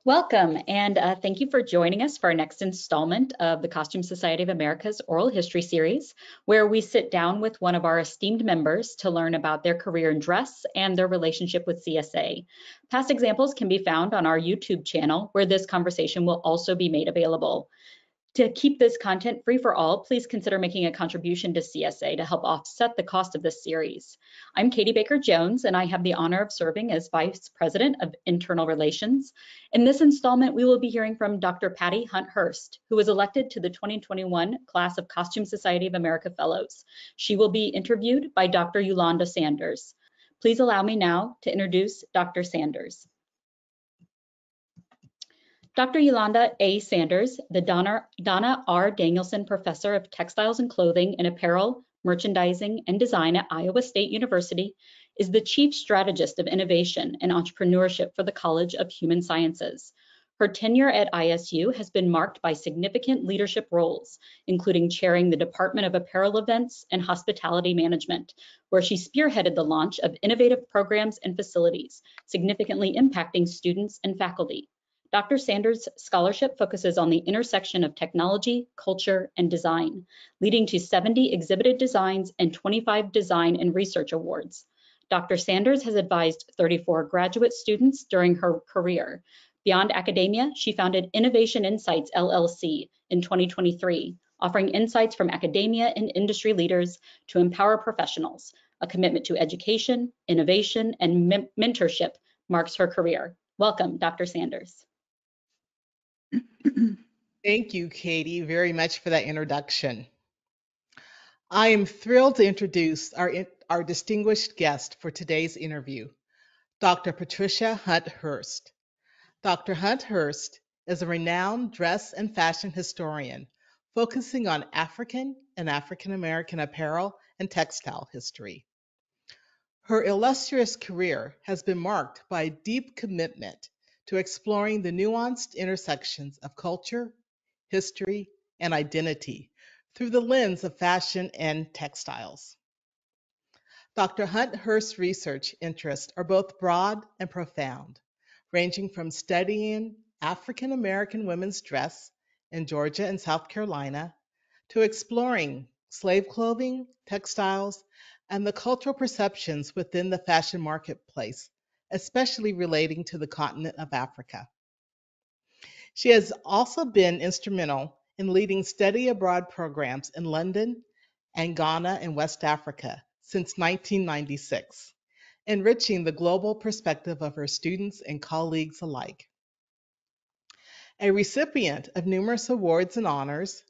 Welcome, and thank you for joining us for our next installment of the Costume Society of America's Oral History Series, where we sit down with one of our esteemed members to learn about their career in dress and their relationship with CSA. Past examples can be found on our YouTube channel, where this conversation will also be made available. To keep this content free for all, please consider making a contribution to CSA to help offset the cost of this series. I'm Katie Baker-Jones, and I have the honor of serving as Vice President of Internal Relations. In this installment, we will be hearing from Dr. Patty Hunt-Hurst, who was elected to the 2021 class of Costume Society of America Fellows. She will be interviewed by Dr. Eulanda Sanders. Please allow me now to introduce Dr. Sanders. Dr. Eulanda A. Sanders, the Donna R. Danielson Professor of Textiles and Clothing in Apparel, Merchandising, and Design at Iowa State University, is the Chief Strategist of Innovation and Entrepreneurship for the College of Human Sciences. Her tenure at ISU has been marked by significant leadership roles, including chairing the Department of Apparel Events and Hospitality Management, where she spearheaded the launch of innovative programs and facilities, significantly impacting students and faculty. Dr. Sanders' scholarship focuses on the intersection of technology, culture, and design, leading to 70 exhibited designs and 25 design and research awards. Dr. Sanders has advised 34 graduate students during her career. Beyond academia, she founded Innovation Insights LLC in 2023, offering insights from academia and industry leaders to empower professionals. A commitment to education, innovation, and mentorship marks her career. Welcome, Dr. Sanders. Thank you, Katie, very much for that introduction. I am thrilled to introduce our distinguished guest for today's interview, Dr. Patricia Hunt-Hurst. Dr. Hunt-Hurst is a renowned dress and fashion historian focusing on African and African American apparel and textile history. Her illustrious career has been marked by a deep commitment to exploring the nuanced intersections of culture, history, and identity through the lens of fashion and textiles. Dr. Hunt-Hurst's research interests are both broad and profound, ranging from studying African American women's dress in Georgia and South Carolina to exploring slave clothing, textiles, and the cultural perceptions within the fashion marketplace, especially relating to the continent of Africa. She has also been instrumental in leading study abroad programs in London and Ghana and West Africa since 1996, enriching the global perspective of her students and colleagues alike. A recipient of numerous awards and honors,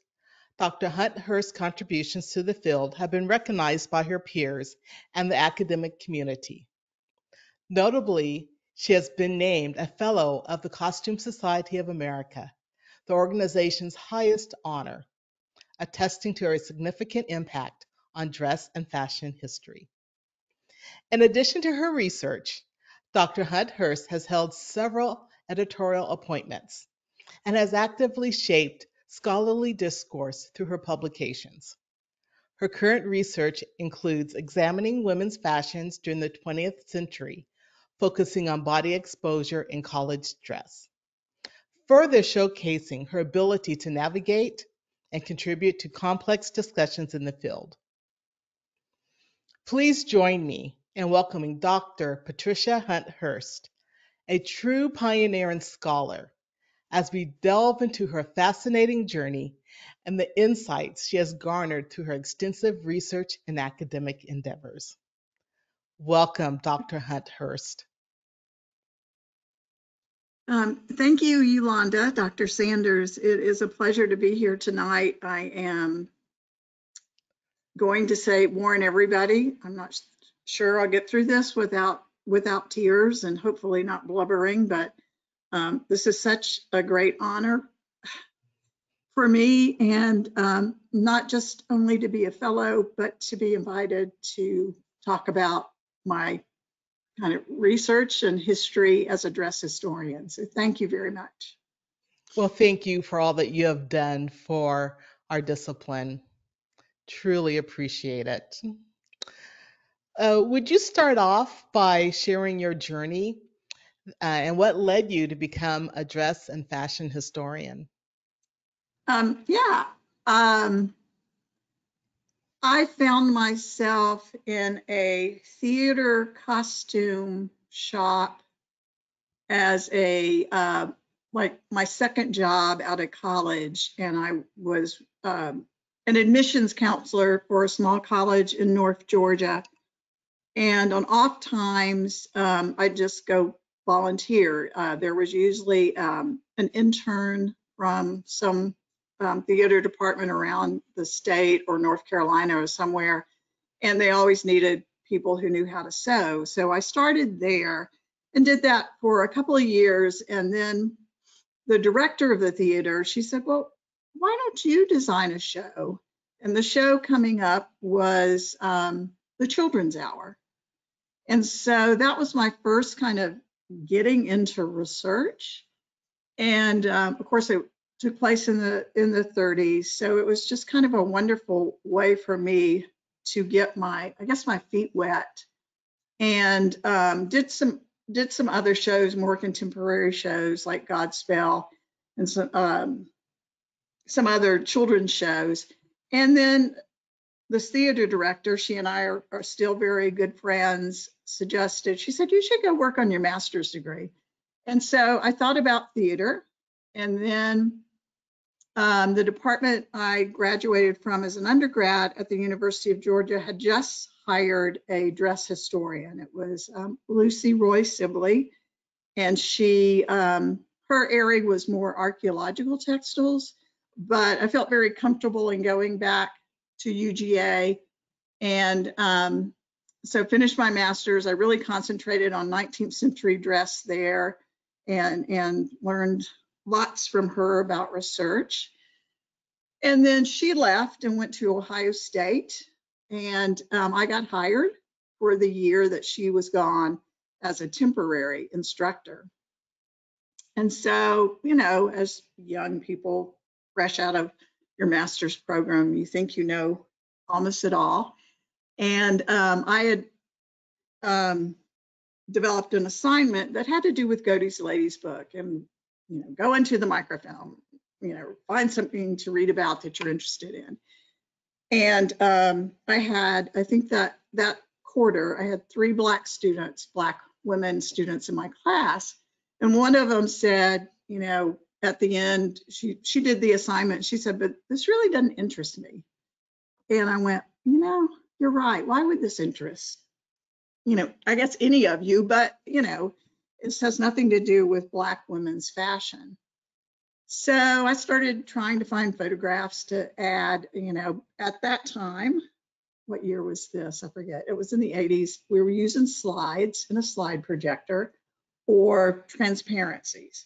Dr. Hunt-Hurst's contributions to the field have been recognized by her peers and the academic community. Notably, she has been named a Fellow of the Costume Society of America, the organization's highest honor, attesting to her significant impact on dress and fashion history. In addition to her research, Dr. Hunt-Hurst has held several editorial appointments and has actively shaped scholarly discourse through her publications. Her current research includes examining women's fashions during the 20th century, focusing on body exposure in college dress, further showcasing her ability to navigate and contribute to complex discussions in the field. Please join me in welcoming Dr. Patricia Hunt-Hurst, a true pioneer and scholar, as we delve into her fascinating journey and the insights she has garnered through her extensive research and academic endeavors. Welcome, Dr. Hunt-Hurst. Thank you, Eulanda, Dr. Sanders. It is a pleasure to be here tonight. I am going to say, warn everybody, I'm not sure I'll get through this without tears and hopefully not blubbering, but this is such a great honor for me, and not just only to be a fellow, but to be invited to talk about my kind of research and history as a dress historian. So thank you very much. Well, thank you for all that you have done for our discipline. Truly appreciate it. Would you start off by sharing your journey and what led you to become a dress and fashion historian? Yeah, I found myself in a theater costume shop as a like my second job out of college, and I was an admissions counselor for a small college in North Georgia. And on off times, I'd just go volunteer. There was usually an intern from some theater department around the state or North Carolina or somewhere, and they always needed people who knew how to sew. So I started there and did that for a couple of years. And then the director of the theater, she said, well, why don't you design a show? And the show coming up was the Children's Hour. And so that was my first kind of getting into research. And of course, it took place in the 30s. So it was just kind of a wonderful way for me to get my feet wet, and did some other shows, more contemporary shows like Godspell and some other children's shows. And then this theater director, she and I are still very good friends, suggested, she said, you should go work on your master's degree. And so I thought about theater, and then the department I graduated from as an undergrad at the University of Georgia had just hired a dress historian. It was Lucy Roy Sibley, and she, her area was more archaeological textiles, but I felt very comfortable in going back to UGA. And so finished my master's. I really concentrated on 19th century dress there, and learned lots from her about research. And then she left and went to Ohio State, and I got hired for the year that she was gone as a temporary instructor. And so, you know, as young people fresh out of your master's program, you think you know almost it all. And I had developed an assignment that had to do with Godey's Lady's Book, and, you know, go into the microfilm, you know, find something to read about that you're interested in. And I think that quarter, I had 3 Black women students in my class. And one of them said, you know, at the end, she did the assignment. She said, but this really doesn't interest me. And I went, you know, you're right. Why would this interest, you know, I guess any of you, but, you know, it has nothing to do with Black women's fashion. So I started trying to find photographs to add, you know, at that time, what year was this? I forget. It was in the 80s. We were using slides and a slide projector or transparencies.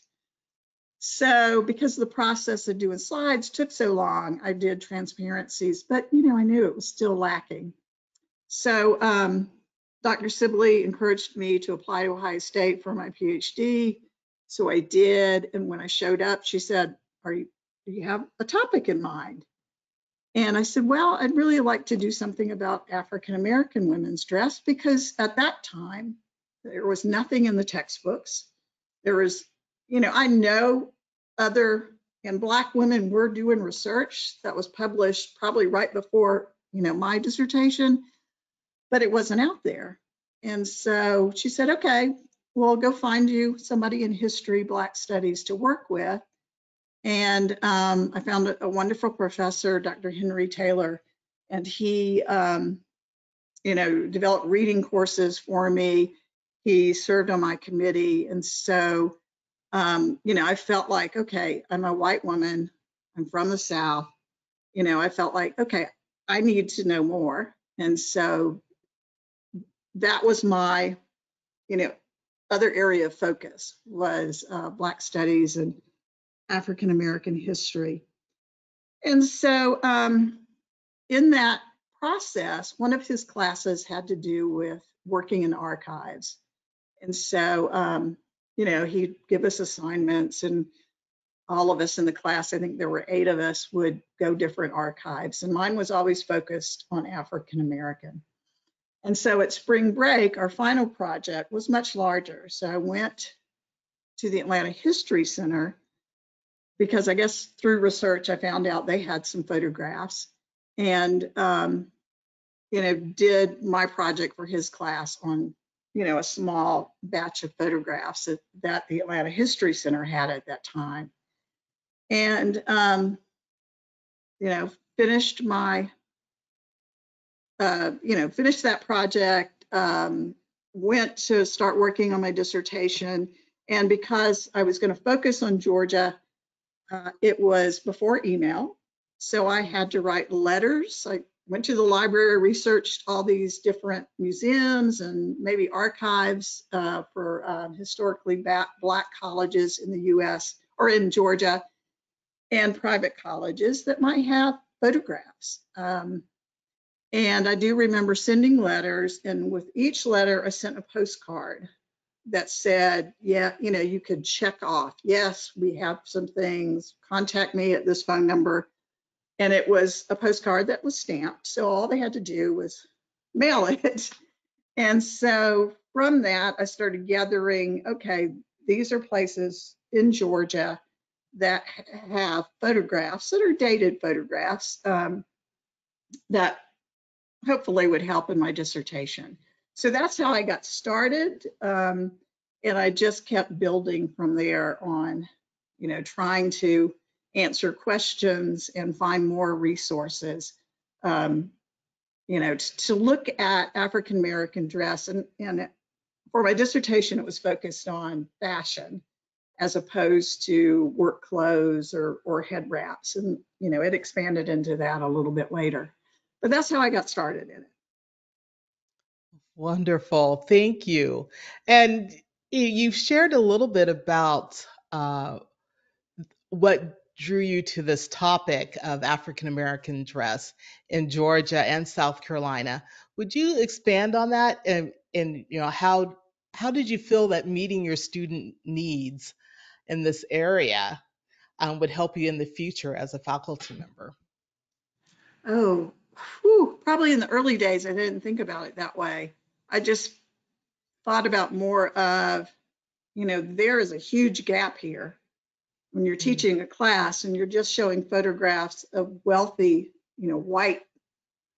So because the process of doing slides took so long, I did transparencies, but, you know, I knew it was still lacking. So Dr. Sibley encouraged me to apply to Ohio State for my PhD. So I did. And when I showed up, she said, do you have a topic in mind? And I said, well, I'd really like to do something about African-American women's dress, because at that time, there was nothing in the textbooks. There was, you know, I know and Black women were doing research that was published probably right before, you know, my dissertation, but it wasn't out there. And so she said, okay, we'll go find you somebody in history, Black studies to work with. And I found a wonderful professor, Dr. Henry Taylor, and he, you know, developed reading courses for me. He served on my committee. And so, you know, I felt like, okay, I'm a white woman, I'm from the South. You know, I felt like, okay, I need to know more. And so that was my, you know, other area of focus was Black studies and African-American history. And so in that process, one of his classes had to do with working in archives. And so, you know, he'd give us assignments, and all of us in the class, I think there were 8 of us, would go different archives. And mine was always focused on African-American. And so at spring break, our final project was much larger. So I went to the Atlanta History Center because I guess through research I found out they had some photographs, and did my project for his class on a small batch of photographs that the Atlanta History Center had at that time, and finished my finished that project, went to start working on my dissertation. And because I was going to focus on Georgia, it was before email. So I had to write letters. I went to the library, researched all these different museums and maybe archives for historically Black colleges in the US or in Georgia, and private colleges that might have photographs. And I do remember sending letters, and with each letter, I sent a postcard that said, yeah, you could check off, yes, we have some things, contact me at this phone number. And it was a postcard that was stamped. So all they had to do was mail it. And so from that, I started gathering, okay, these are places in Georgia that have photographs that are dated photographs that hopefully would help in my dissertation. So that's how I got started. And I just kept building from there on, trying to answer questions and find more resources, to look at African American dress. And for my dissertation, it was focused on fashion as opposed to work clothes or head wraps. And, it expanded into that a little bit later. But that's how I got started in it. Wonderful. Thank you. And you've shared a little bit about what drew you to this topic of African American dress in Georgia and South Carolina. Would you expand on that? And how did you feel that meeting your student needs in this area would help you in the future as a faculty member? Oh, probably in the early days, I didn't think about it that way. I just thought about more of, there is a huge gap here when you're teaching a class and you're just showing photographs of wealthy, white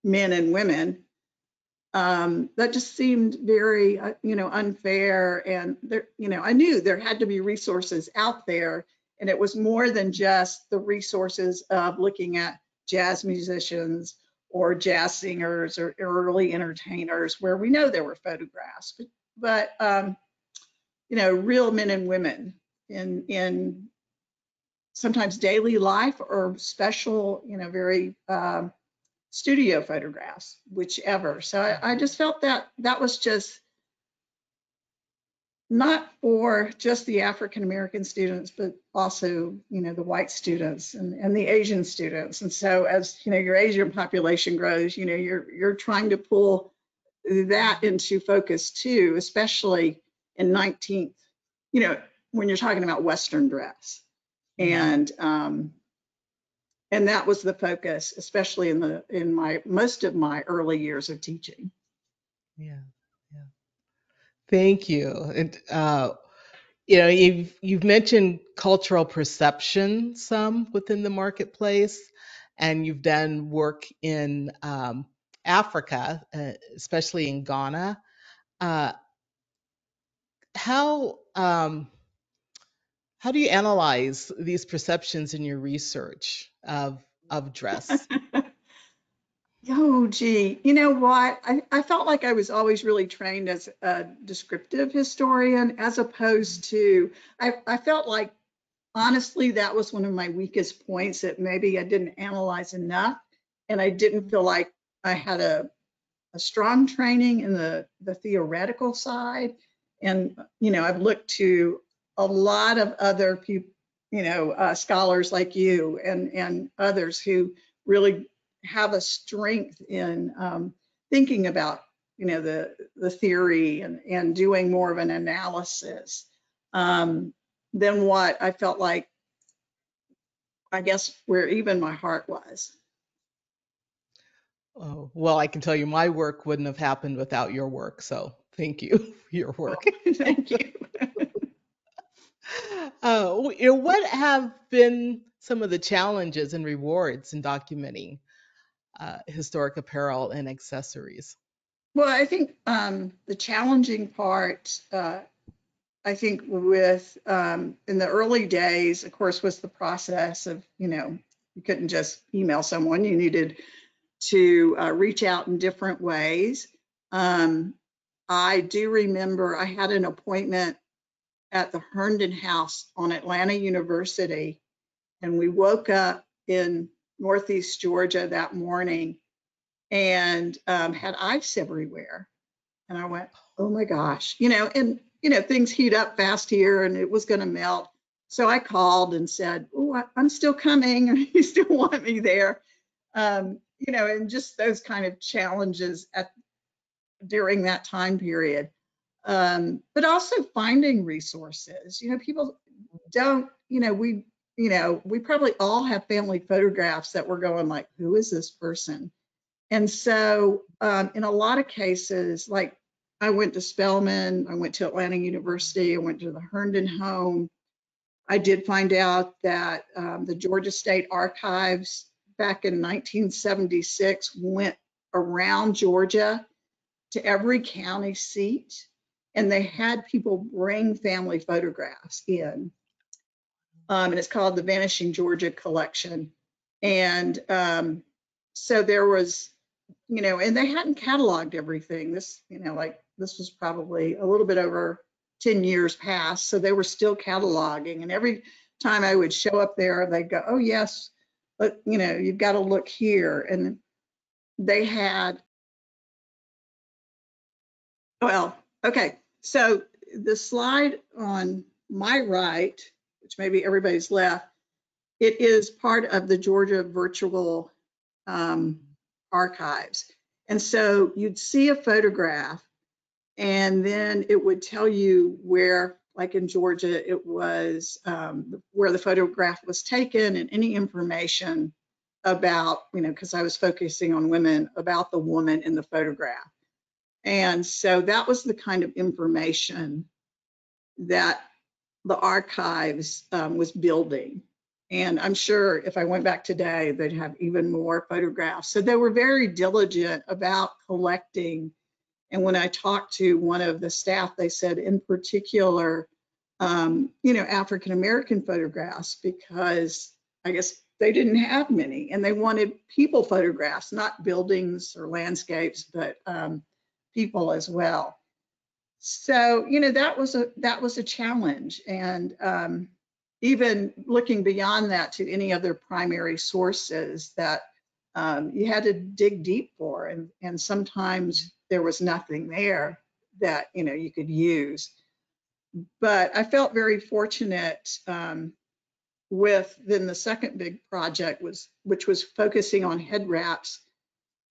men and women. That just seemed very, unfair. And there, I knew there had to be resources out there, and it was more than just the resources of looking at jazz musicians or jazz singers or early entertainers where we know there were photographs, but real men and women in sometimes daily life or special, very studio photographs, whichever. So I just felt that was just not for just the African American students, but also, the white students and the Asian students. And so as, your Asian population grows, you're trying to pull that into focus too, especially in 19th, when you're talking about Western dress. And that was the focus, especially in my most of my early years of teaching. Yeah, yeah. Thank you. And you've mentioned cultural perception some within the marketplace, and you've done work in Africa, especially in Ghana. Uh, how how do you analyze these perceptions in your research of dress? Oh, gee, you know what? I felt like I was always really trained as a descriptive historian as opposed to, I felt like, honestly, that was one of my weakest points, that maybe I didn't analyze enough. And I didn't feel like I had a strong training in the theoretical side. And, I've looked to a lot of other people, scholars like you and others who really have a strength in thinking about, the theory and doing more of an analysis than what I felt like, I guess, where even my heart was. Oh, well, I can tell you my work wouldn't have happened without your work. So thank you for your Oh, work. thank you. What have been some of the challenges and rewards in documenting historic apparel and accessories? Well, I think the challenging part, I think with in the early days, of course, was the process of, you couldn't just email someone. You needed to reach out in different ways. I do remember I had an appointment at the Herndon House on Atlanta University, and we woke up in Northeast Georgia that morning and had ice everywhere. And I went, oh my gosh, and things heat up fast here and it was going to melt. So I called and said, oh, I'm still coming. You still want me there? And just those kind of challenges during that time period. But also finding resources. People don't, we probably all have family photographs that we're going like, who is this person? And so in a lot of cases, like I went to Spelman, I went to Atlanta University, I went to the Herndon home. I did find out that the Georgia State Archives back in 1976 went around Georgia to every county seat, and they had people bring family photographs in. And it's called the Vanishing Georgia Collection. And so there was, and they hadn't cataloged everything. This was probably a little bit over 10 years past. So they were still cataloging. And every time I would show up there, they'd go, oh, yes, but, you've got to look here. And they had, well, okay. So the slide on my right, which maybe everybody's left, it is part of the Georgia Virtual Archives. And so you'd see a photograph and then it would tell you where, like in Georgia, it was where the photograph was taken and any information about, because I was focusing on women, about the woman in the photograph. And so that was the kind of information that the archives was building. And I'm sure if I went back today, they'd have even more photographs. So they were very diligent about collecting. And when I talked to one of the staff, they said in particular, African-American photographs, because I guess they didn't have many and they wanted people photographs, not buildings or landscapes, but people as well. So, that was a challenge. And even looking beyond that to any other primary sources that you had to dig deep for. And sometimes there was nothing there that, you could use. But I felt very fortunate with then the second big project which was focusing on head wraps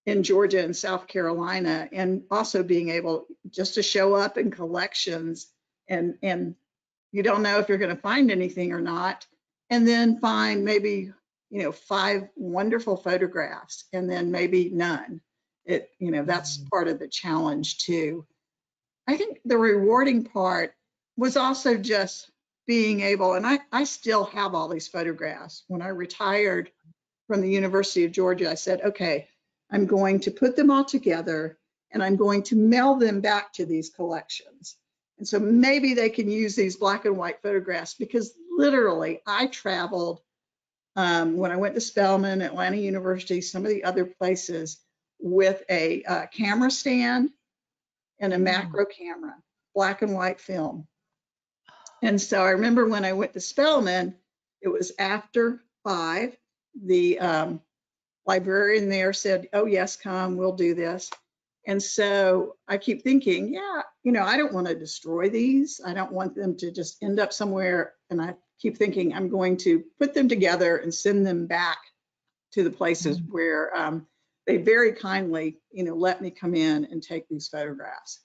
in Georgia and South Carolina, and also being able just to show up in collections and you don't know if you're going to find anything or not, and then find maybe 5 wonderful photographs and then maybe none. That's part of the challenge too. I think the rewarding part was also just being able, and I still have all these photographs. When I retired from the University of Georgia, I said, okay, I'm going to put them all together and I'm going to mail them back to these collections. And so maybe they can use these black and white photographs, because literally I traveled when I went to Spelman, Atlanta University, some of the other places, with a camera stand and a macro camera, black and white film. And so I remember when I went to Spelman, it was after 5. The librarian there said, oh yes, come, we'll do this. And so I keep thinking, yeah, I don't want to destroy these. I don't want them to just end up somewhere. And I keep thinking I'm going to put them together and send them back to the places where they very kindly, let me come in and take these photographs.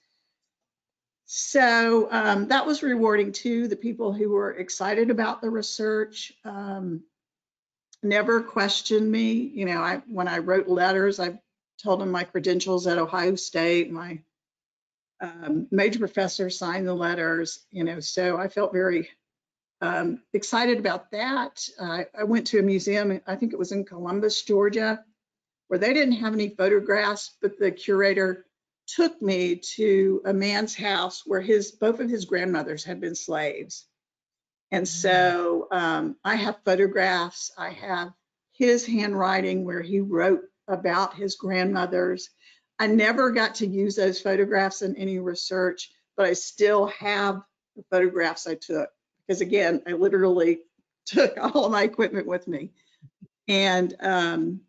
So that was rewarding too. The people who were excited about the research never questioned me. When I wrote letters, I told them my credentials at Ohio State. My major professor signed the letters, so I felt very excited about that. I went to a museum, I think it was in Columbus, Georgia, where they didn't have any photographs, but the curator took me to a man's house where both of his grandmothers had been slaves. And so I have photographs. I have his handwriting where he wrote about his grandmothers. I never got to use those photographs in any research, but I still have the photographs I took. Because again, I literally took all of my equipment with me. And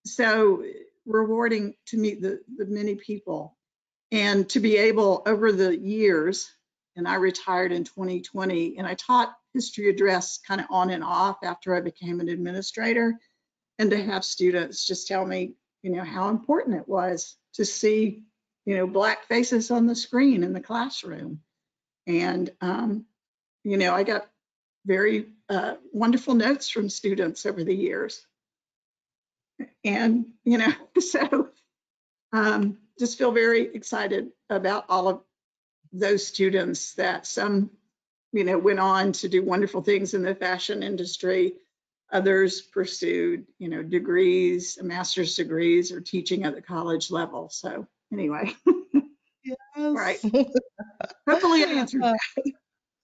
so rewarding to meet the many people and to be able over the years, and I retired in 2020, and I taught history address kind of on and off after I became an administrator, and to have students just tell me, how important it was to see, Black faces on the screen in the classroom. And, I got very wonderful notes from students over the years. And, so just feel very excited about all of those students that some, went on to do wonderful things in the fashion industry. Others pursued, degrees, master's degrees, or teaching at the college level. So anyway, Yes. right. Hopefully I answered that.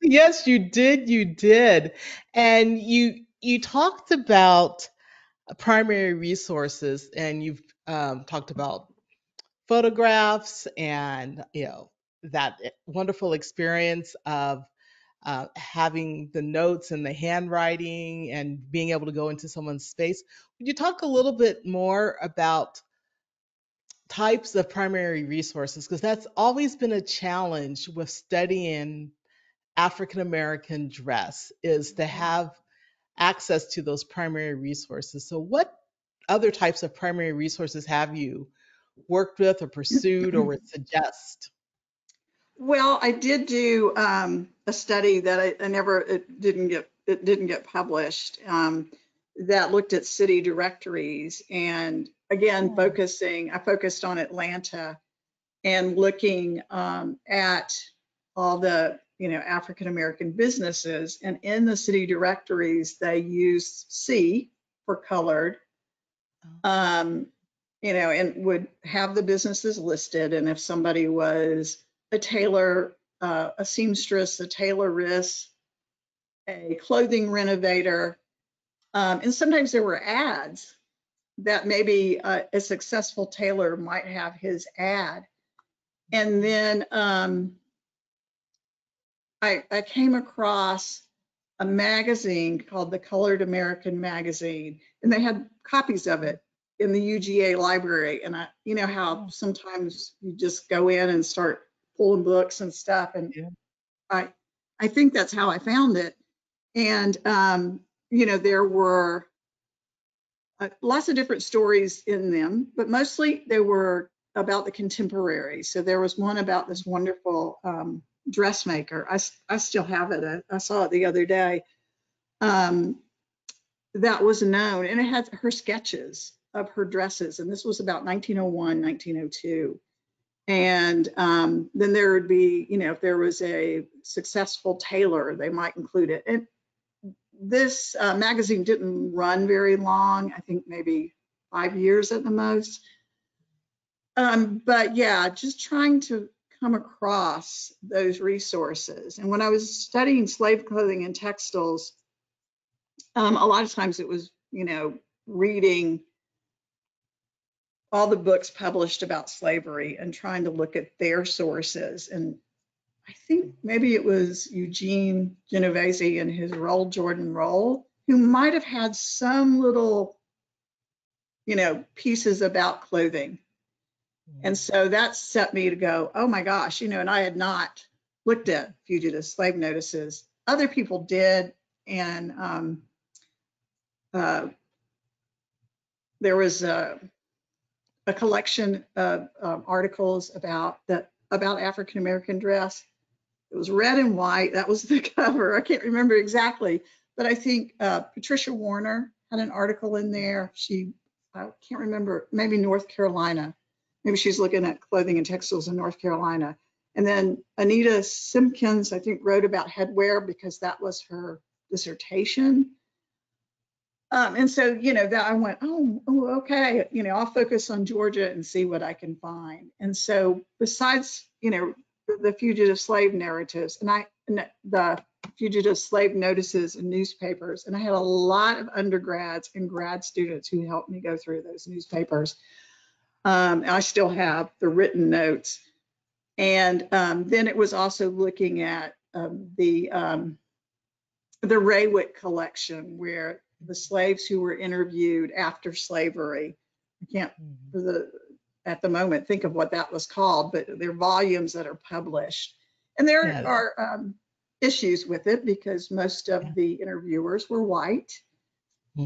Yes, you did. You did. And you talked about primary resources, and you've talked about photographs and that wonderful experience of having the notes and the handwriting and being able to go into someone's space. Would you talk a little bit more about types of primary resources? Because that's always been a challenge with studying African American dress, is to have access to those primary resources. So what other types of primary resources have you worked with or pursued or would suggest? Well, I did do a study that it didn't get published, that looked at city directories, and again, I focused on Atlanta and looking at all the African American businesses, and in the city directories they use C for colored, and would have the businesses listed, and if somebody was a tailor, a seamstress, a tailoress, a clothing renovator, and sometimes there were ads that maybe a successful tailor might have his ad. And then I came across a magazine called the Colored American Magazine, and they had copies of it in the UGA library. And how sometimes you just go in and start pulling books and stuff, and I think that's how I found it. And there were lots of different stories in them, but mostly they were about the contemporary. So there was one about this wonderful dressmaker. I still have it. I saw it the other day. That was known, and it had her sketches of her dresses, and this was about 1901, 1902. And then there would be, if there was a successful tailor, they might include it. And this magazine didn't run very long, I think maybe 5 years at the most. But yeah, just trying to come across those resources. And when I was studying slave clothing and textiles, a lot of times it was, reading all the books published about slavery and trying to look at their sources. And I think maybe it was Eugene Genovese and his Roll Jordan Roll, who might have had some little, pieces about clothing. And so that set me to go, oh my gosh, and I had not looked at fugitive slave notices. Other people did. And there was a collection of articles about African American dress. It was red and white. That was the cover. I can't remember exactly, but I think Patricia Warner had an article in there. I can't remember, maybe North Carolina. Maybe she's looking at clothing and textiles in North Carolina. And then Anita Simpkins, I think, wrote about headwear because that was her dissertation. And so, that I went, okay, I'll focus on Georgia and see what I can find. And so besides, the fugitive slave narratives and the fugitive slave notices in newspapers, and I had a lot of undergrads and grad students who helped me go through those newspapers. I still have the written notes. And then it was also looking at the Raywick collection, where the slaves who were interviewed after slavery, I can't at the moment think of what that was called, but they're volumes that are published. And there are issues with it because most of the interviewers were white.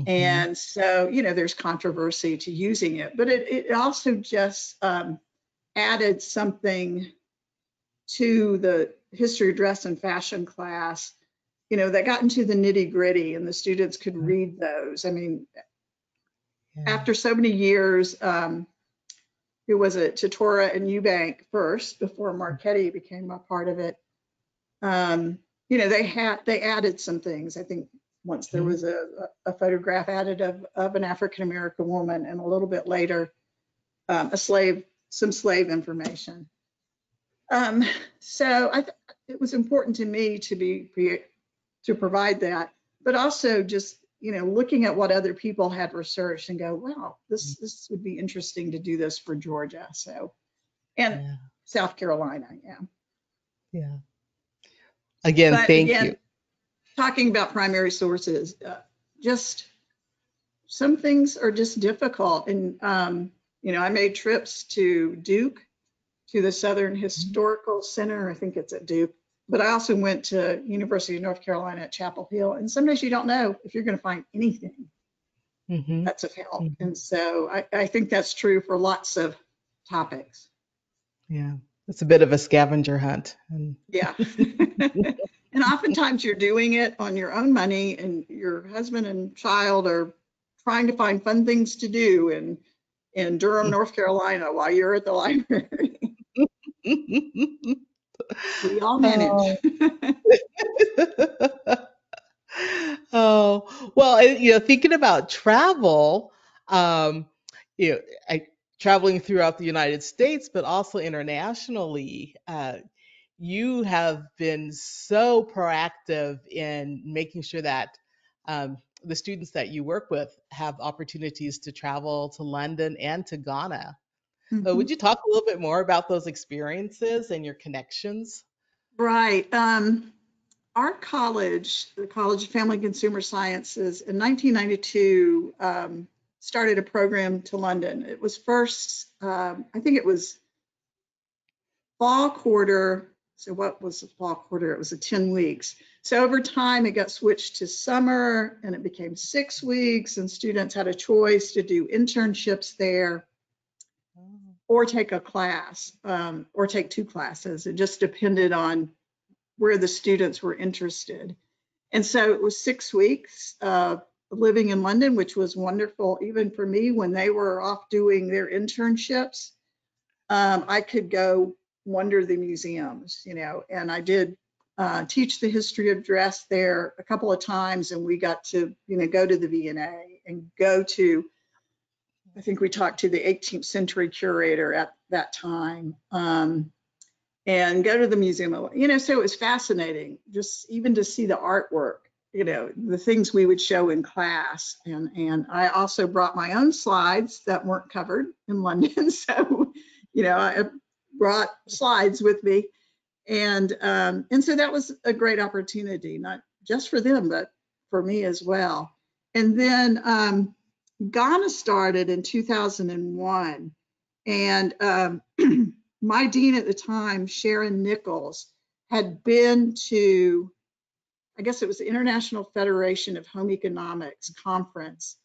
And so, there's controversy to using it, but it also just added something to the history of dress and fashion class, that got into the nitty gritty and the students could read those. I mean, after so many years, it was at Tatora and Eubank first before Marquette became a part of it. They added some things. I think once there was a photograph added of an African-American woman, and a little bit later, some slave information. So it was important to me to provide that, but also just, looking at what other people had researched and go, wow, this would be interesting to do this for Georgia. So, and South Carolina. Yeah. Again, thank you. Talking about primary sources, just some things are just difficult. And, I made trips to Duke, to the Southern Historical Center. I think it's at Duke. But I also went to University of North Carolina at Chapel Hill. And sometimes you don't know if you're going to find anything that's of help. And so I think that's true for lots of topics. Yeah, it's a bit of a scavenger hunt. Yeah. And oftentimes you're doing it on your own money, and your husband and child are trying to find fun things to do in Durham, North Carolina, while you're at the library. We all manage. Oh, well, thinking about travel, traveling throughout the United States, but also internationally, you have been so proactive in making sure that the students that you work with have opportunities to travel to London and to Ghana. Would you talk a little bit more about those experiences and your connections? Right. Our college, the College of Family and Consumer Sciences, in 1992 started a program to London. It was first, I think it was fall quarter. So what was the fall quarter? It was 10 weeks. So over time, it got switched to summer, and it became 6 weeks, and students had a choice to do internships there or take a class or take 2 classes. It just depended on where the students were interested. And so it was 6 weeks living in London, which was wonderful. Even for me, when they were off doing their internships, I could go wander the museums, and I did teach the history of dress there a couple of times, and we got to, go to the V&A and go to, I think we talked to the 18th century curator at that time, and go to the museum, so it was fascinating just even to see the artwork, the things we would show in class. And I also brought my own slides that weren't covered in London. So, I brought slides with me. And so that was a great opportunity, not just for them, but for me as well. And then Ghana started in 2001. And my dean at the time, Sharon Nichols, had been to, I guess it was the International Federation of Home Economics conference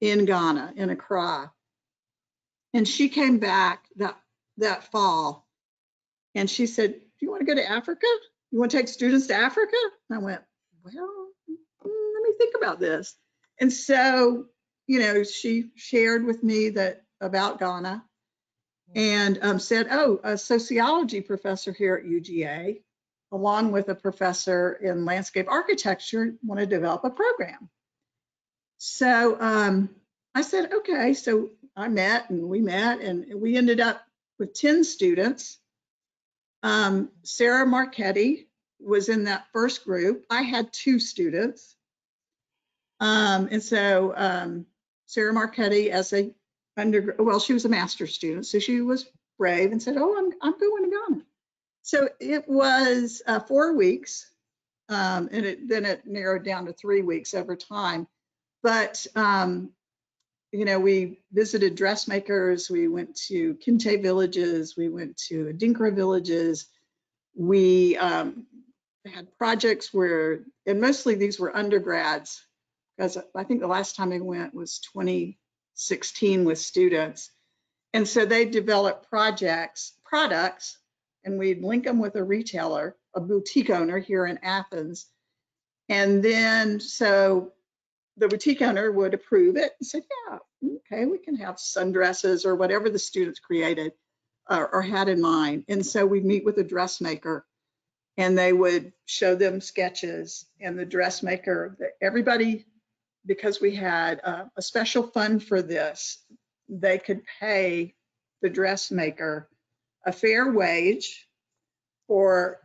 in Ghana, in Accra. And she came back that fall, and she said, "Do you want to go to Africa? You want to take students to Africa?" And I went, "Well, let me think about this." And so, she shared with me about Ghana. and said, oh, a sociology professor here at UGA, along with a professor in landscape architecture, want to develop a program. So I said, okay. So we met and we ended up with 10 students. Sarah Marchetti was in that first group. I had 2 students. And so Sarah Marchetti, as a well, she was a master's student, so she was brave and said, oh, I'm going to Ghana. So it was 4 weeks, and then it narrowed down to 3 weeks over time. But you know, we visited dressmakers, we went to Kente villages, we went to Adinkra villages. We had projects where, and mostly these were undergrads, because I think the last time I went was 2016 with students. And so they developed products, and we'd link them with a retailer, a boutique owner here in Athens. And then so the boutique owner would approve it and say, yeah, okay, we can have sundresses or whatever the students created or had in mind. And so we'd meet with a dressmaker and they would show them sketches, and the dressmaker, everybody, because we had a special fund for this, they could pay the dressmaker a fair wage for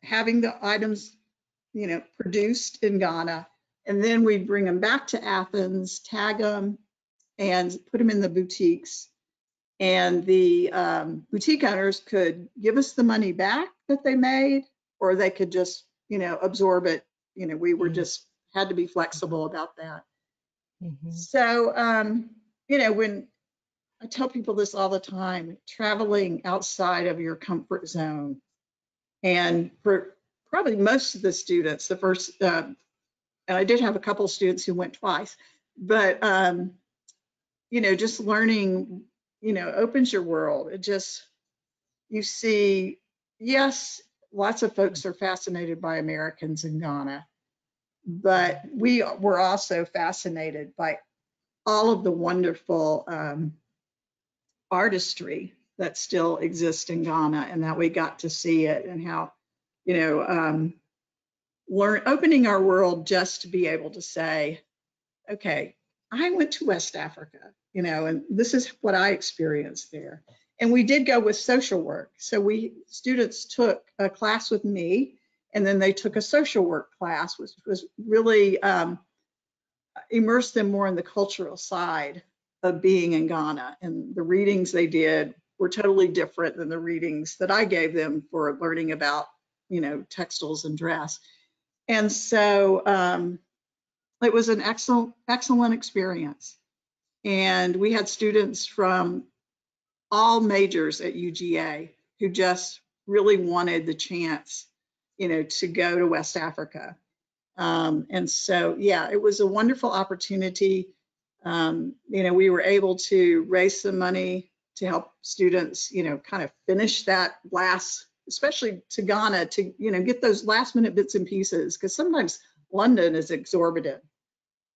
having the items, you know, produced in Ghana. And then we'd bring them back to Athens, tag them, and put them in the boutiques. And the boutique owners could give us the money back that they made, or they could just, you know, absorb it. You know, we were just had to be flexible about that. So, you know, when I tell people this all the time, traveling outside of your comfort zone, and for probably most of the students, the first, and I did have a couple of students who went twice, but, you know, just learning, you know, opens your world. It just, you see, yes, lots of folks are fascinated by Americans in Ghana, but we were also fascinated by all of the wonderful artistry that still exists in Ghana, and that we got to see it, and how, you know, opening our world just to be able to say, okay, I went to West Africa, you know, and this is what I experienced there. And we did go with social work. So students took a class with me, and then they took a social work class, which was really immersed them more in the cultural side of being in Ghana. And the readings they did were totally different than the readings that I gave them for learning about, you know, textiles and dress. And so it was an excellent experience. And we had students from all majors at UGA who just really wanted the chance, you know, to go to West Africa. And so, yeah, it was a wonderful opportunity. You know, we were able to raise some money to help students, you know, kind of finish that last, especially to Ghana, to, you know, get those last minute bits and pieces, because sometimes London is exorbitant,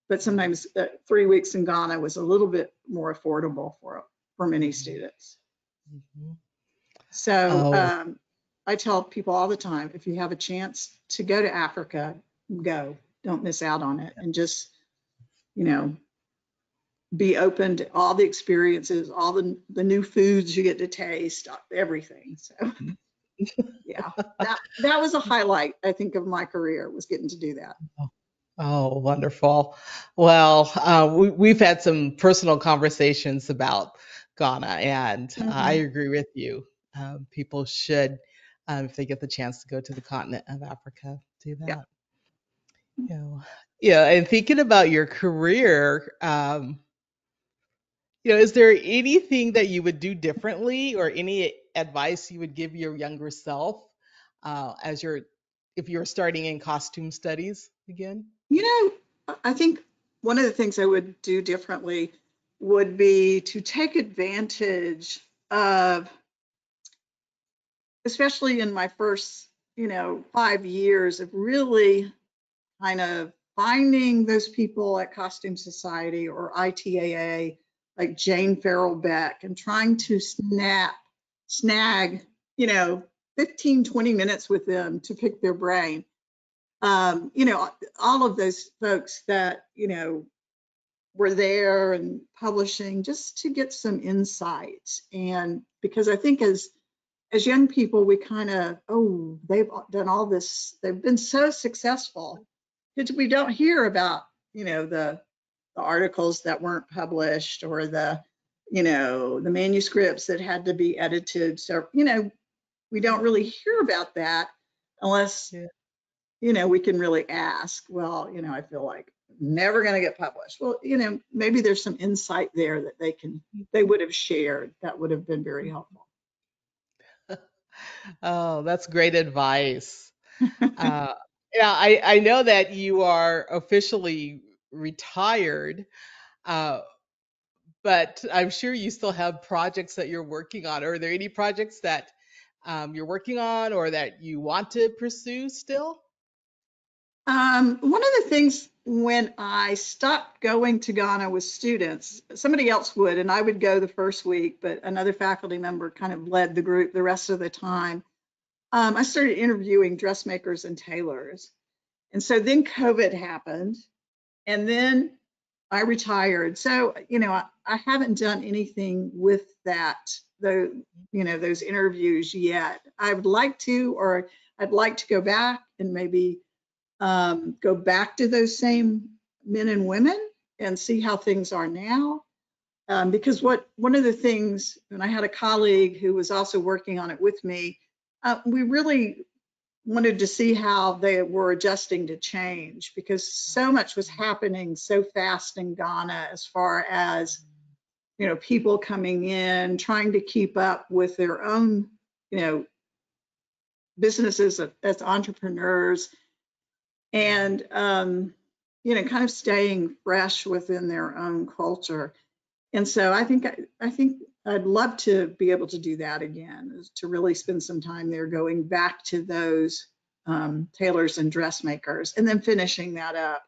but sometimes 3 weeks in Ghana was a little bit more affordable for many students. So I tell people all the time, if you have a chance to go to Africa, go. Don't miss out on it, and just, you know, be open to all the experiences, all the new foods you get to taste, everything. So yeah, that was a highlight, I think, of my career, was getting to do that. Oh, wonderful. Well, we've had some personal conversations about Ghana, and I agree with you. People should, if they get the chance to go to the continent of Africa, do that. Yeah. You know, yeah, and thinking about your career, you know, is there anything that you would do differently, or any advice you would give your younger self if you're starting in costume studies again? You know, I think one of the things I would do differently would be to take advantage of, especially in my first, you know, 5 years of really kind of finding those people at Costume Society or ITAA like Jane Farrell Beck and trying to snag, 15, 20 minutes with them to pick their brain. All of those folks that, were there and publishing just to get some insight. And because I think as young people, we kind of, they've done all this, they've been so successful. We don't hear about, the articles that weren't published or the manuscripts that had to be edited. So, we don't really hear about that unless, we can really ask, well, I feel like never going to get published. Well, maybe there's some insight there that they would have shared that would have been very helpful. Oh, that's great advice. I know that you are officially retired, but I'm sure you still have projects that you're working on. Are there any projects that you're working on or that you want to pursue still? One of the things when I stopped going to Ghana with students, somebody else would, and I would go the first week, but another faculty member kind of led the group the rest of the time. I started interviewing dressmakers and tailors. And so then COVID happened, and then I retired. So, I haven't done anything with those interviews yet. I would like to, or I'd like to go back and maybe go back to those same men and women and see how things are now. Because one of the things, and I had a colleague who was also working on it with me, we really wanted to see how they were adjusting to change because so much was happening so fast in Ghana as far as, people coming in, trying to keep up with their own, businesses as entrepreneurs and, kind of staying fresh within their own culture. And so I think I'd love to be able to do that again, is to really spend some time there going back to those tailors and dressmakers and then finishing that up.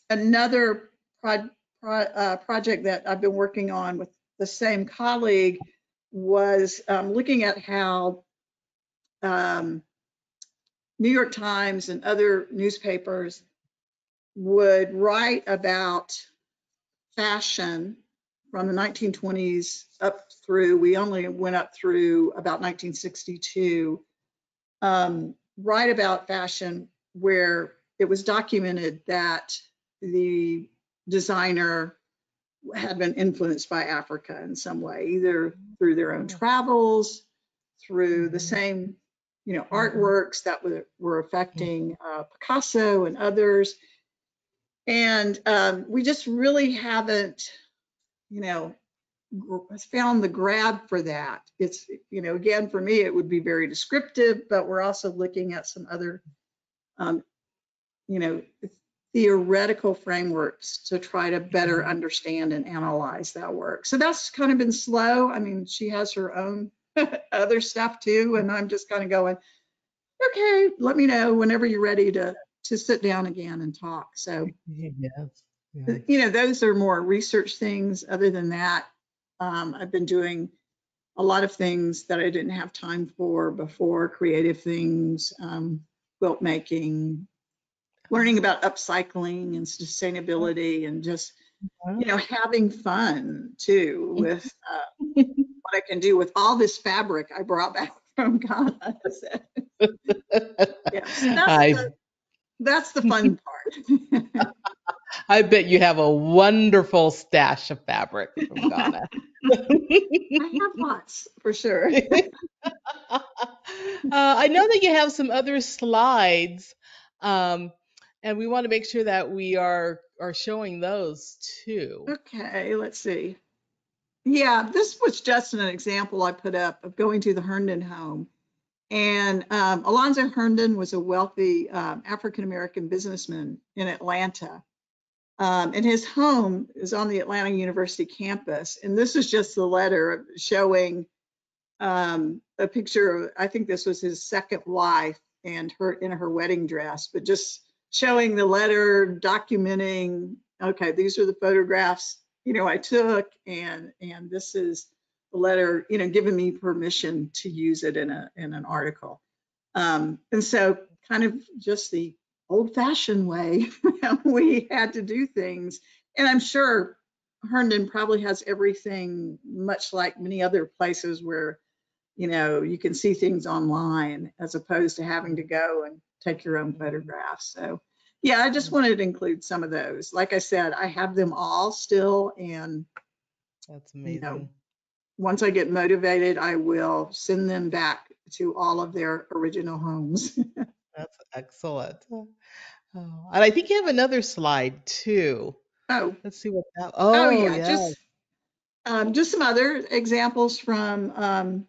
Another project that I've been working on with the same colleague was looking at how New York Times and other newspapers would write about fashion from the 1920s up through, we only went up through about 1962, write about fashion where it was documented that the designer had been influenced by Africa in some way, either through their own travels, through the same artworks that were affecting Picasso and others. And we just really haven't, found the grab for that. It's, again, for me, it would be very descriptive, but we're also looking at some other, theoretical frameworks to try to better understand and analyze that work. So that's kind of been slow. I mean, she has her own other stuff too, and I'm just kind of going, okay, let me know whenever you're ready to sit down again and talk. So, Yes. those are more research things. Other than that, I've been doing a lot of things that I didn't have time for before, creative things, quilt making, learning about upcycling and sustainability, and just, having fun too with what I can do with all this fabric I brought back from Ghana. Yes, that's the fun part. I bet you have a wonderful stash of fabric from Ghana. I have lots for sure. I know that you have some other slides, and we want to make sure that we are showing those too. Okay, let's see. Yeah, this was just an example I put up of going to the Herndon home. And Alonzo Herndon was a wealthy African-American businessman in Atlanta. And his home is on the Atlanta University campus. And this is just the letter showing a picture of, I think this was his second wife and her in her wedding dress, but just showing the letter, documenting, okay, these are the photographs, I took, and this is the letter, giving me permission to use it in an article. And so kind of just the old-fashioned way we had to do things. And I'm sure Herndon probably has everything much like many other places where, you can see things online as opposed to having to go and take your own photographs. So yeah, I just wanted to include some of those. Like I said, I have them all still, and That's amazing. once I get motivated, I will send them back to all of their original homes. That's excellent. Oh, and I think you have another slide too. Oh, Let's see what that. oh Oh, yeah, yeah. just some other examples from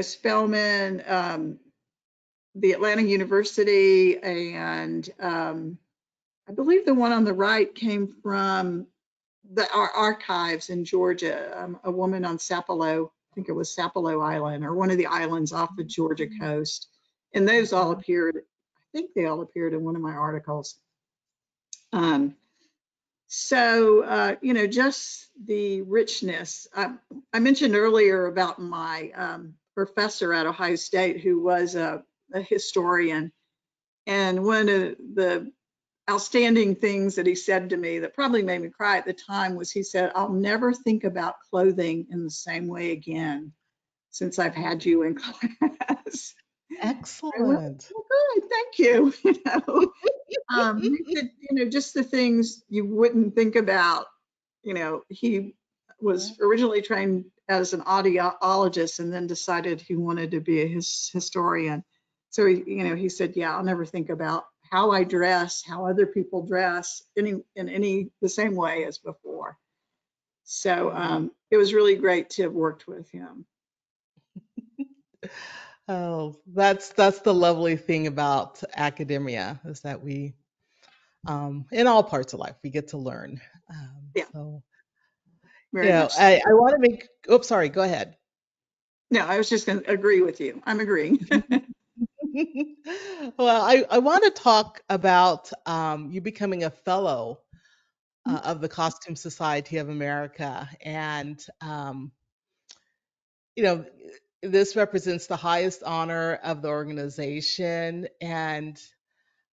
Spelman, the Atlanta University, and I believe the one on the right came from our archives in Georgia. A woman on Sapelo, I think it was Sapelo Island, or one of the islands off the Georgia coast, and those all appeared. I think they all appeared in one of my articles. Just the richness. I mentioned earlier about my professor at Ohio State who was a historian. And one of the outstanding things that he said to me that probably made me cry at the time was he said, "I'll never think about clothing in the same way again since I've had you in class." I went, Excellent. "Well, good, thank you." He said, just the things you wouldn't think about. He was originally trained as an audiologist and then decided he wanted to be a historian. So he said, "Yeah, I'll never think about how I dress, how other people dress in the same way as before." So it was really great to have worked with him. Oh, that's the lovely thing about academia is that we, in all parts of life, we get to learn. Yeah, So, very much so. I want to make. Oops, sorry. Go ahead. No, I was just going to agree with you. I'm agreeing. Well, I want to talk about you becoming a fellow of the Costume Society of America, and you know, this represents the highest honor of the organization. And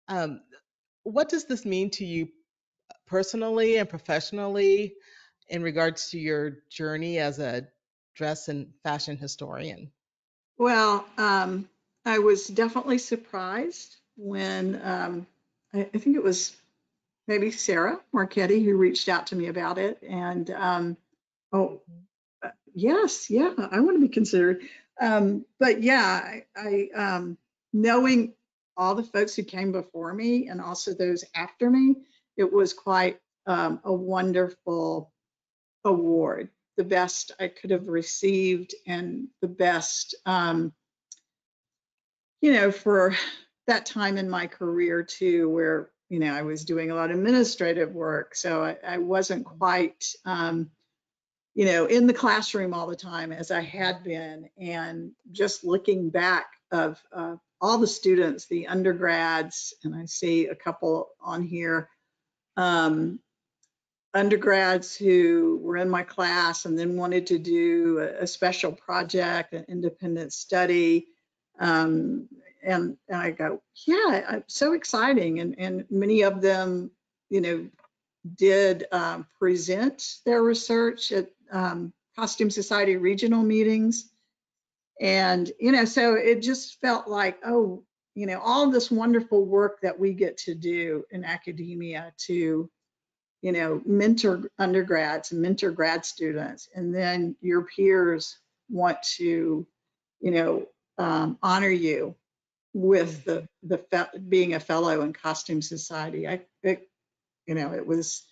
um, what does this mean to you personally and professionally in regards to your journey as a dress and fashion historian? Well, I was definitely surprised when I think it was maybe Sarah Marchetti who reached out to me about it. And oh, yes, yeah, I want to be considered. But yeah, knowing all the folks who came before me and also those after me, it was quite a wonderful award, the best I could have received, and the best, for that time in my career too, where, I was doing a lot of administrative work. So I wasn't quite, in the classroom all the time as I had been. And just looking back of all the students, the undergrads, and I see a couple on here, undergrads who were in my class and then wanted to do a special project, an independent study. And I go, yeah, so exciting. And many of them, did present their research at Costume Society regional meetings. And, so it just felt like, oh, all this wonderful work that we get to do in academia to, mentor undergrads and mentor grad students. And then your peers want to, honor you with being a fellow in Costume Society. It was,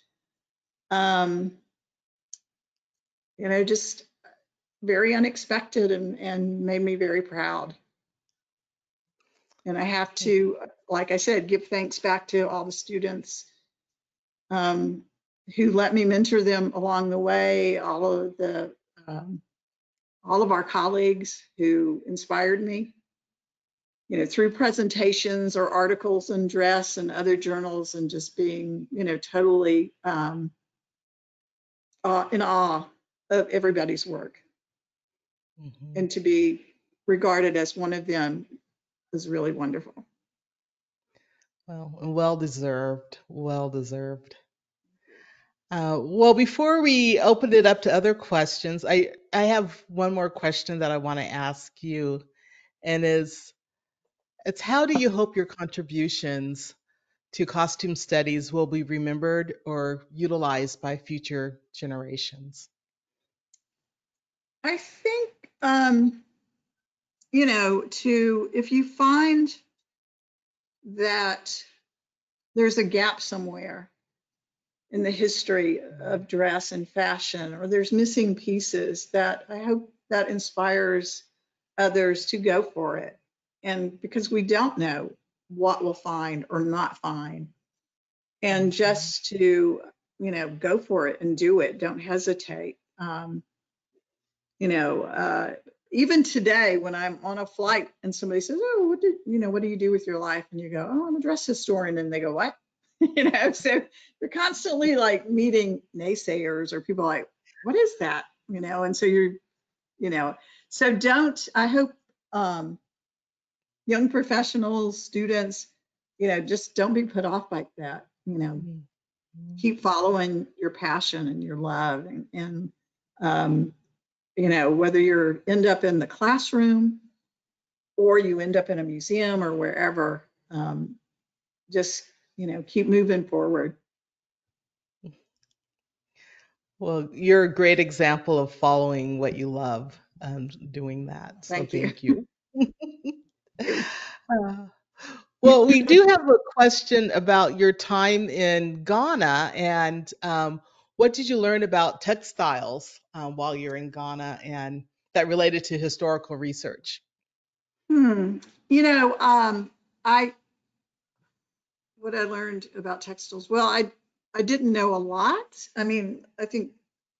just very unexpected and made me very proud. And I have to, like I said, give thanks back to all the students who let me mentor them along the way, all of our colleagues who inspired me, through presentations or articles in Dress and other journals, and just being, totally in awe of everybody's work, Mhm. and to be regarded as one of them is really wonderful. Well deserved, well deserved. Well, before we open it up to other questions, I have one more question that I want to ask you, and it's how do you hope your contributions to costume studies will be remembered or utilized by future generations? I think, if you find that there's a gap somewhere in the history of dress and fashion, or there's missing pieces, that I hope that inspires others to go for it. And because we don't know what we'll find or not find, and Mhm. just to, go for it and do it. Don't hesitate. You know, Even today when I'm on a flight and somebody says, "Oh, what do you do with your life?" And you go, "Oh, I'm a dress historian," and they go, "What?" So you're constantly like meeting naysayers or people like, "What is that?" And so you know, so don't. I hope um, young professionals, students, just don't be put off by that. Mhm. Keep following your passion and your love, and um, whether you end up in the classroom or you end up in a museum or wherever, just keep moving forward. Well, you're a great example of following what you love and doing that. So Thank you. thank you. Uh, well, we do have a question about your time in Ghana and what did you learn about textiles while you're in Ghana and that related to historical research? Hmm. You know, I what I learned about textiles. Well, I didn't know a lot. I mean, I think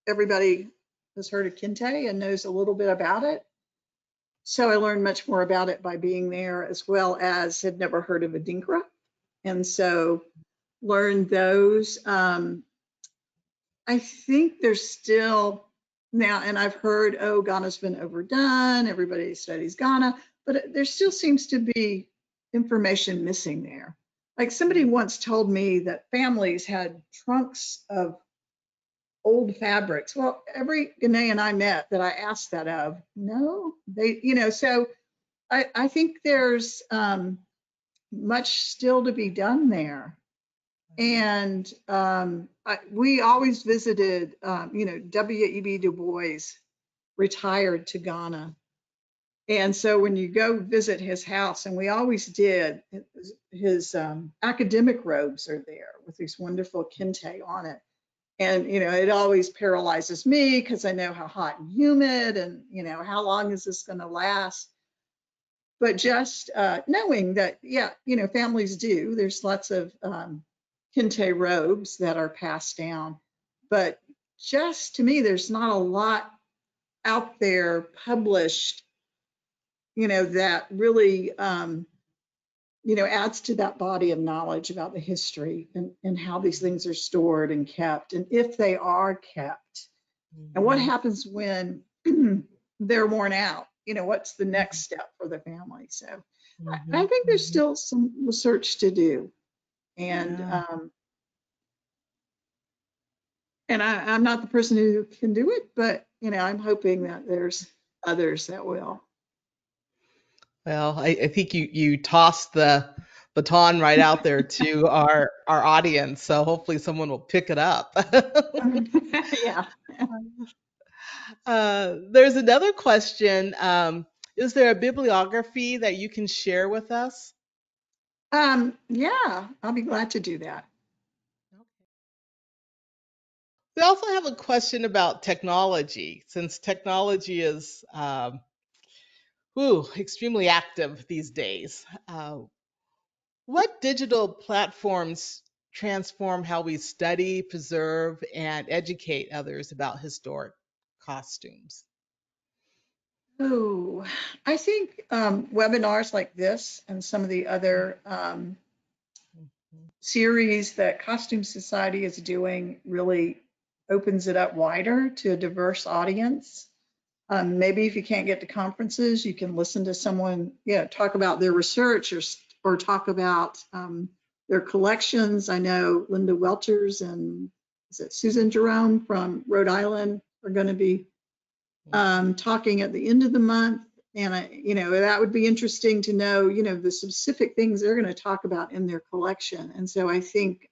everybody has heard of kente and knows a little bit about it. So I learned much more about it by being there, as well as had never heard of adinkra, and so learned those. I think there's still now, and I've heard, oh, Ghana's been overdone. Everybody studies Ghana, but there still seems to be information missing there. Like somebody once told me that families had trunks of old fabrics. Well, every Ghanaian I met that I asked that of, no, so I think there's much still to be done there. And we always visited, W.E.B. Du Bois retired to Ghana. And so when you go visit his house, and we always did, his academic robes are there with these wonderful kente on it. And, it always paralyzes me because I know how hot and humid and, how long is this going to last? But just knowing that, yeah, families do, there's lots of kente robes that are passed down. But just to me, there's not a lot out there published, that really, adds to that body of knowledge about the history and how these things are stored and kept, and if they are kept, and what Mhm. happens when they're worn out. What's the next step for the family? So I Mhm. think there's Mhm. still some research to do. And Yeah. I'm not the person who can do it, but I'm hoping that there's others that will. Well, I think you tossed the baton right out there to our audience, so hopefully someone will pick it up. Yeah. There's another question. Is there a bibliography that you can share with us? Yeah, I'll be glad to do that. We also have a question about technology, since technology is extremely active these days. What digital platforms transform how we study, preserve, and educate others about historic costumes? Oh, I think webinars like this and some of the other series that Costume Society is doing really opens it up wider to a diverse audience. Maybe if you can't get to conferences, you can listen to someone, talk about their research or talk about their collections. I know Linda Welters and is it Susan Jerome from Rhode Island are going to be talking at the end of the month. And that would be interesting to know, the specific things they're going to talk about in their collection. And so I think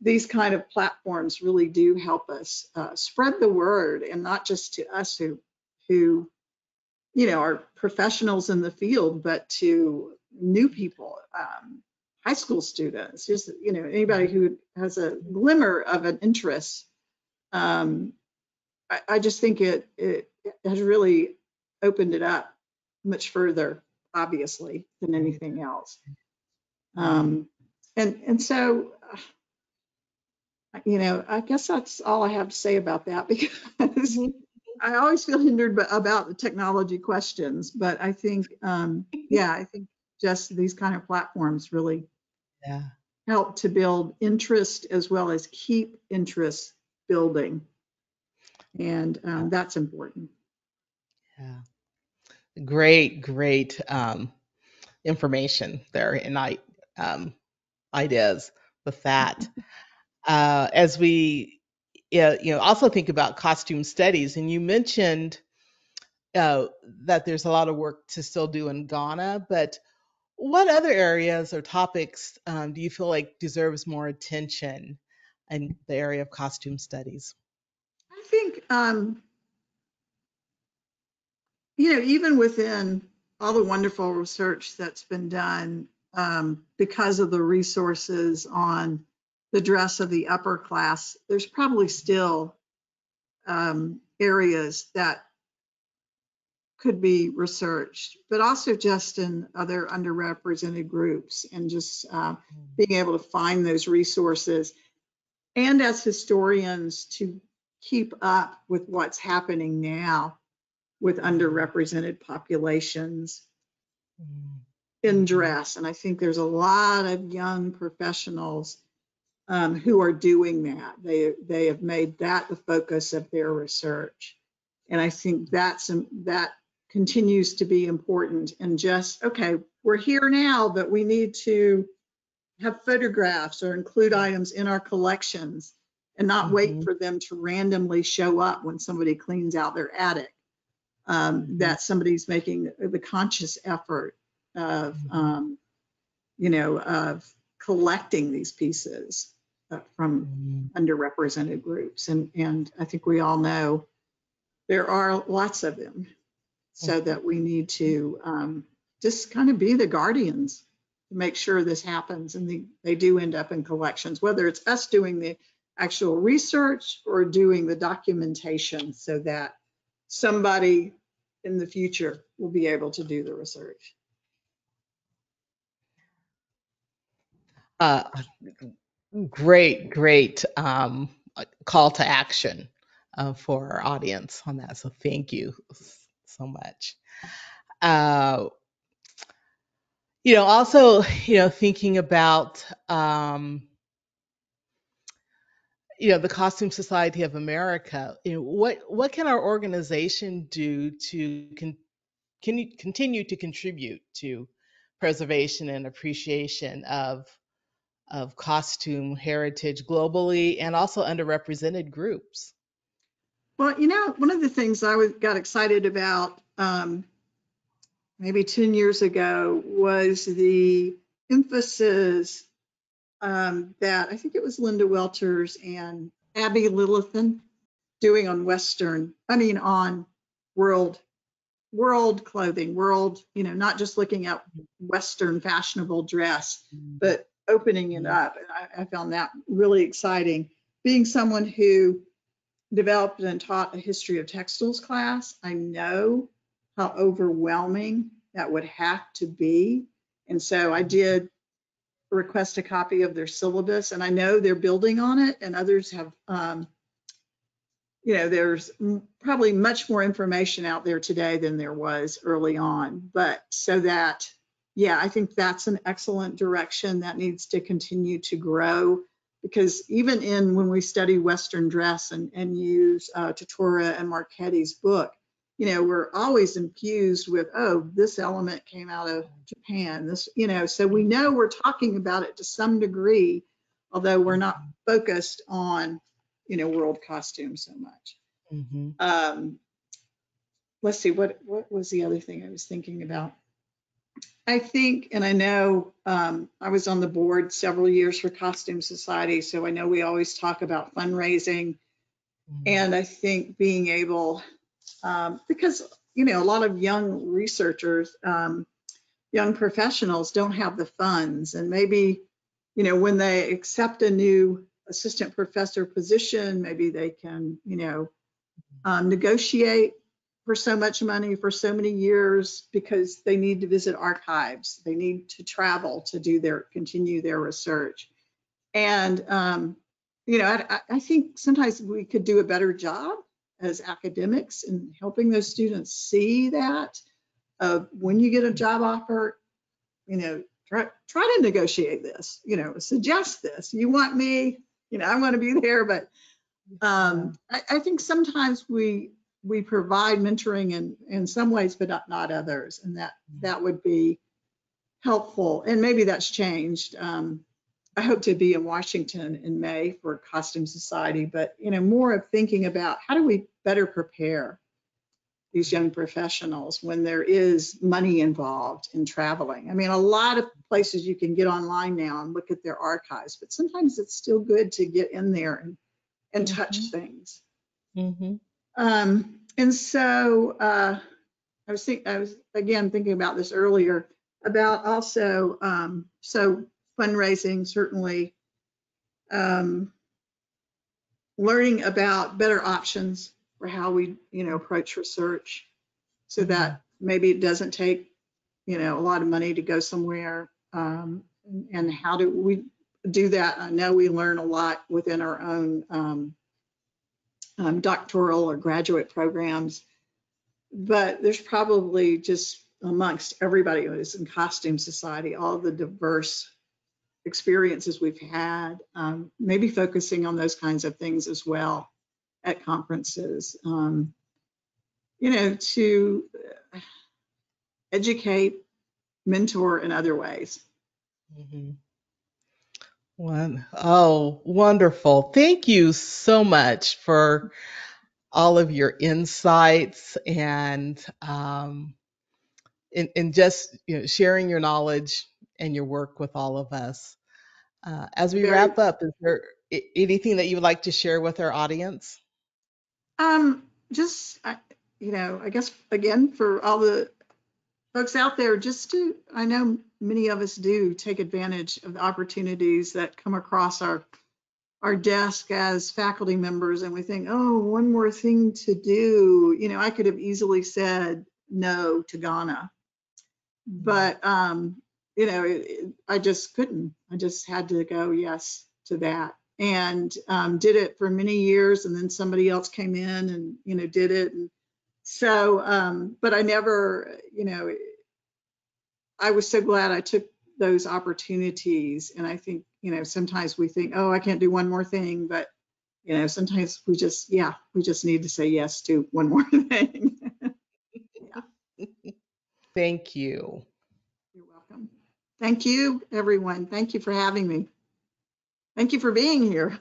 these kind of platforms really do help us spread the word, and not just to us who are professionals in the field, but to new people, high school students, just anybody who has a glimmer of an interest. I just think it has really opened it up much further, obviously, than anything else. And so, I guess that's all I have to say about that, because I always feel hindered about the technology questions, but I think, I think just these kind of platforms really help to build interest as well as keep interest building. And that's important. Yeah. Great information there, and ideas with that. As we also think about costume studies, and you mentioned that there's a lot of work to still do in Ghana, but what other areas or topics do you feel like deserves more attention in the area of costume studies? I think, even within all the wonderful research that's been done, because of the resources on the dress of the upper class, there's probably still areas that could be researched, but also just in other underrepresented groups, and just being able to find those resources, and as historians to keep up with what's happening now with underrepresented populations in dress. And I think there's a lot of young professionals who are doing that. They have made that the focus of their research. And I think that continues to be important. And just, okay, we're here now, but we need to have photographs or include items in our collections, and not wait for them to randomly show up when somebody cleans out their attic. That somebody's making the conscious effort of, of collecting these pieces from underrepresented groups. And I think we all know there are lots of them, so that we need to just kind of be the guardians to make sure this happens, and they do end up in collections, whether it's us doing the actual research or doing the documentation, so that somebody in the future will be able to do the research. Great call to action for our audience on that. So thank you so much. Also, thinking about, the Costume Society of America, what can our organization do to continue to contribute to preservation and appreciation of costume heritage globally, and also underrepresented groups? Well, one of the things I got excited about maybe 10 years ago was the emphasis that I think it was Linda Welters and Abby Lillithan doing on on world clothing, not just looking at Western fashionable dress, but opening it up. And I found that really exciting. Being someone who developed and taught a history of textiles class, I know how overwhelming that would have to be. And so I did request a copy of their syllabus, and I know they're building on it, and others have, there's probably much more information out there today than there was early on. But so that, I think that's an excellent direction that needs to continue to grow, because even when we study Western dress and use Totora and Marchetti's book, we're always infused with, oh, this element came out of Japan, this, so we know we're talking about it to some degree, although we're not focused on, world costume so much. Mm-hmm. Let's see, what was the other thing I was thinking about? I think, and I know I was on the board several years for Costume Society, so I know we always talk about fundraising. Mm-hmm. And I think being able, because, a lot of young researchers, young professionals don't have the funds. And maybe, when they accept a new assistant professor position, maybe they can, negotiate for so much money for so many years because they need to visit archives. They need to travel to continue their research. And, I think sometimes we could do a better job as academics in helping those students see that when you get a job offer, try to negotiate this, suggest this. You want me, I want to be there, but I think sometimes we provide mentoring in some ways, but not others, and that would be helpful. And maybe that's changed. I hope to be in Washington in May for Costume Society, but more of thinking about how do we better prepare these young professionals when there is money involved in traveling. I mean, a lot of places you can get online now and look at their archives, but sometimes it's still good to get in there and touch things. Mm-hmm. And so I was again thinking about this earlier about also so fundraising, certainly learning about better options for how we approach research, so that maybe it doesn't take a lot of money to go somewhere, and how do we do that? I know we learn a lot within our own doctoral or graduate programs, but there's probably just amongst everybody who's in Costume Society, all the diverse experiences we've had, maybe focusing on those kinds of things as well at conferences, to educate, mentor in other ways. Mm-hmm. Oh, wonderful. Thank you so much for all of your insights and in just sharing your knowledge and your work with all of us. As we wrap up, is there anything that you would like to share with our audience? Just, I guess, again, for all the folks out there, I know many of us do take advantage of the opportunities that come across our desk as faculty members, and we think, oh, one more thing to do. I could have easily said no to Ghana, but I just couldn't. I just had to go yes to that, and did it for many years, and then somebody else came in and did it, and so but I never, I was so glad I took those opportunities. And I think sometimes we think, oh, I can't do one more thing, but sometimes we just need to say yes to one more thing. Yeah. Thank you. You're welcome. Thank you, everyone. Thank you for having me. Thank you for being here.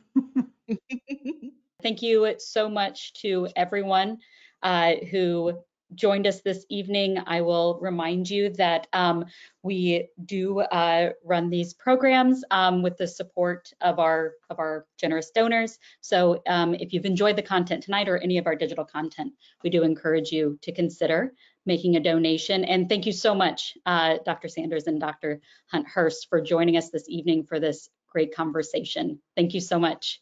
Thank you so much to everyone who joined us this evening. I will remind you that we do run these programs with the support of our generous donors. So if you've enjoyed the content tonight or any of our digital content, we do encourage you to consider making a donation. And thank you so much, Dr. Sanders and Dr. Hunt-Hurst, for joining us this evening for this great conversation. Thank you so much.